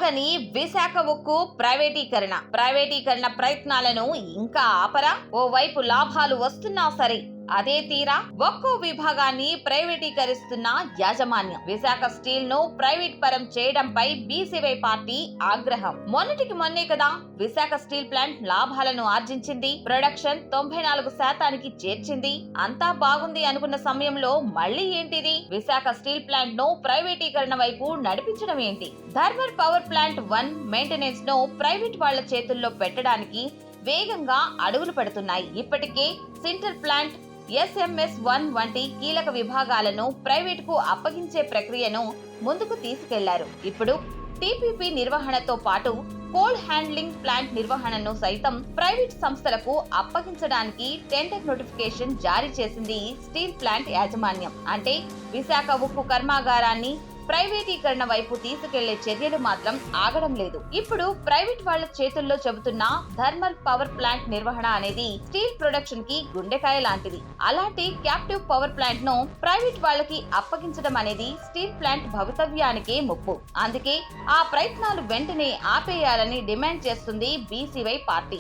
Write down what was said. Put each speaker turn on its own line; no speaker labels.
ఆగని విశాఖ ఉక్కు ప్రైవేటీకరణ ప్రయత్నాలను ఇంకా ఆపరా? ఓవైపు లాభాలు వస్తున్నా సరే అదే తీరా ఒక్కో విభాగాన్ని ప్రైవేటీకరిస్తున్న యాజమాన్యం. విశాఖ స్టీల్ ను ప్రైవేట్ పరం చేయడంపై బీసీవై పార్టీ ఆగ్రహం. మొన్నటికి మొన్నే కదా విశాఖ స్టీల్ ప్లాంట్ లాభాలను ఆర్జించింది, ప్రొడక్షన్ 94% చేర్చింది. అంతా బాగుంది అనుకున్న సమయంలో మళ్ళీ ఏంటిది? విశాఖ స్టీల్ ప్లాంట్ ను ప్రైవేటీకరణ వైపు నడిపించడం ఏంటి? థర్మల్ పవర్ ప్లాంట్ 1 మెయింటెనెన్స్ ను ప్రైవేట్ వాళ్ల చేతుల్లో పెట్టడానికి వేగంగా అడుగులు పడుతున్నాయి. ఇప్పటికే సింటర్ ప్లాంట్ SMS1 వంటి కీలక విభాగాలను ప్రైవేటుకు అప్పగించే ప్రక్రియను ముందుకు తీసుకెళ్లారు. ఇప్పుడు టీపీపీ నిర్వహణతో పాటు కోల్డ్ హ్యాండ్లింగ్ ప్లాంట్ నిర్వహణను సైతం ప్రైవేట్ సంస్థలకు అప్పగించడానికి టెండర్ నోటిఫికేషన్ జారీ చేసింది స్టీల్ ప్లాంట్ యాజమాన్యం. అంటే విశాఖ ఉక్కు కర్మాగారాన్ని ప్రైవేటీకరణ వైపు తీసుకెళ్లే చర్యలు మాత్రం ఆగడం లేదు. ఇప్పుడు ప్రైవేట్ వాళ్ల చేతుల్లో చెబుతున్న థర్మల్ పవర్ ప్లాంట్ నిర్వహణ అనేది స్టీల్ ప్రొడక్షన్ కి గుండెకాయ లాంటిది. అలాంటి క్యాప్టివ్ పవర్ ప్లాంట్ ను ప్రైవేట్ వాళ్ళకి అప్పగించడం అనేది స్టీల్ ప్లాంట్ భవితవ్యానికే ముప్పు. అందుకే ఆ ప్రయత్నాలు వెంటనే ఆపేయాలని డిమాండ్ చేస్తుంది బీసీవై పార్టీ.